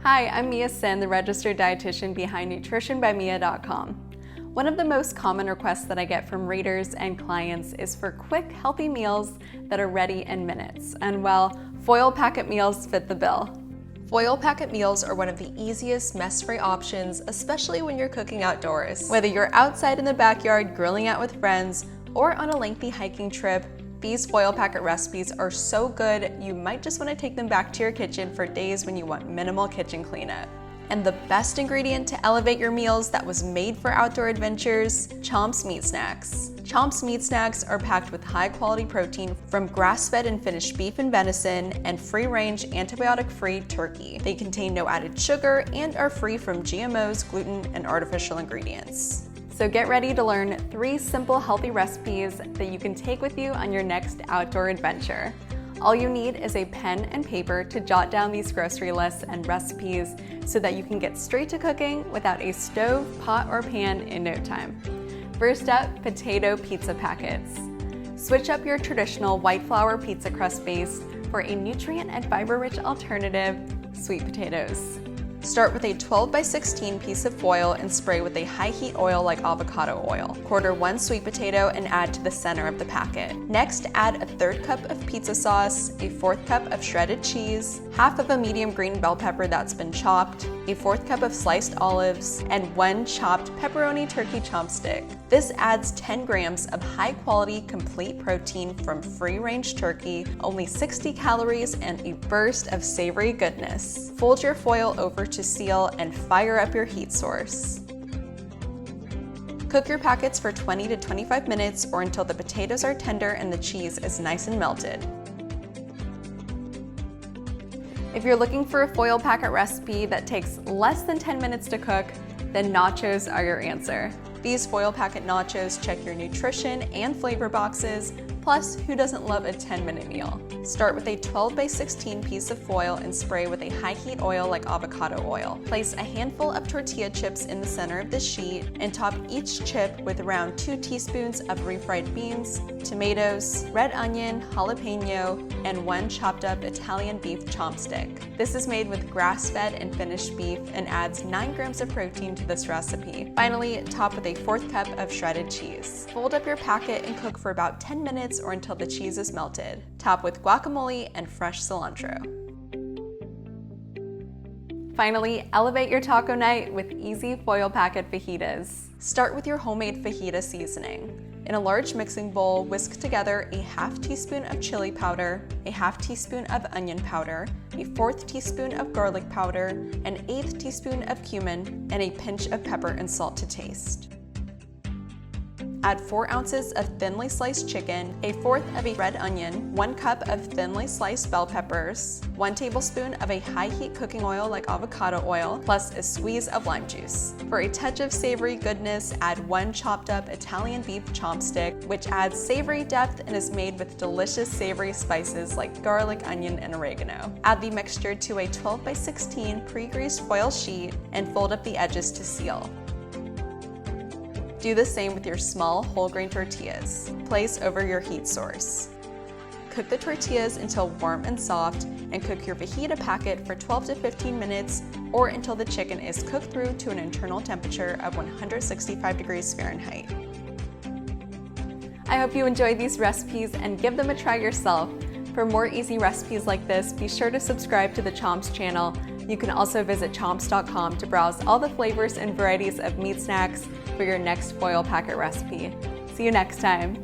Hi, I'm Mia Sin, the registered dietitian behind nutritionbymia.com. One of the most common requests that I get from readers and clients is for quick, healthy meals that are ready in minutes. And well, foil packet meals fit the bill. Foil packet meals are one of the easiest mess-free options, especially when you're cooking outdoors. Whether you're outside in the backyard grilling out with friends or on a lengthy hiking trip, these foil packet recipes are so good you might just want to take them back to your kitchen for days when you want minimal kitchen cleanup. And the best ingredient to elevate your meals that was made for outdoor adventures, Chomps meat snacks. Chomps meat snacks are packed with high-quality protein from grass-fed and finished beef and venison and free-range, antibiotic-free turkey. They contain no added sugar and are free from GMOs, gluten, and artificial ingredients. So get ready to learn 3 simple healthy recipes that you can take with you on your next outdoor adventure. All you need is a pen and paper to jot down these grocery lists and recipes so that you can get straight to cooking without a stove, pot, or pan in no time. First up, potato pizza packets. Switch up your traditional white flour pizza crust base for a nutrient and fiber-rich alternative, sweet potatoes. Start with a 12 by 16 piece of foil and spray with a high heat oil like avocado oil. Quarter 1 sweet potato and add to the center of the packet. Next, add a 1/3 cup of pizza sauce, a 1/4 cup of shredded cheese, half of a medium green bell pepper that's been chopped, a 1/4 cup of sliced olives, and 1 chopped pepperoni turkey chomp stick. This adds 10 grams of high quality complete protein from free-range turkey, only 60 calories, and a burst of savory goodness. Fold your foil over to seal and fire up your heat source. Cook your packets for 20 to 25 minutes or until the potatoes are tender and the cheese is nice and melted. If you're looking for a foil packet recipe that takes less than 10 minutes to cook, then nachos are your answer. These foil packet nachos check your nutrition and flavor boxes, plus who doesn't love a 10-minute meal? Start with a 12 by 16 piece of foil and spray with a high heat oil like avocado oil. Place a handful of tortilla chips in the center of the sheet and top each chip with around 2 teaspoons of refried beans, tomatoes, red onion, jalapeno, and 1 chopped up Italian beef chomp stick. This is made with grass-fed and finished beef and adds 9 grams of protein to this recipe. Finally, top with a 1/4 cup of shredded cheese. Fold up your packet and cook for about 10 minutes or until the cheese is melted. Top with guacamole and fresh cilantro. Finally, elevate your taco night with easy foil packet fajitas. Start with your homemade fajita seasoning. In a large mixing bowl, whisk together a 1/2 teaspoon of chili powder, a 1/2 teaspoon of onion powder, a 1/4 teaspoon of garlic powder, an 1/8 teaspoon of cumin, and a pinch of pepper and salt to taste. Add 4 ounces of thinly sliced chicken, a 1/4 of a red onion, 1 cup of thinly sliced bell peppers, 1 tablespoon of a high heat cooking oil like avocado oil, plus a squeeze of lime juice. For a touch of savory goodness, add 1 chopped up Italian beef chomp stick, which adds savory depth and is made with delicious savory spices like garlic, onion, and oregano. Add the mixture to a 12 by 16 pre-greased foil sheet and fold up the edges to seal. Do the same with your small whole grain tortillas. Place over your heat source. Cook the tortillas until warm and soft and cook your fajita packet for 12 to 15 minutes or until the chicken is cooked through to an internal temperature of 165 degrees Fahrenheit. I hope you enjoyed these recipes and give them a try yourself. For more easy recipes like this, be sure to subscribe to the Chomps channel. You can also visit chomps.com to browse all the flavors and varieties of meat snacks for your next foil packet recipe. See you next time.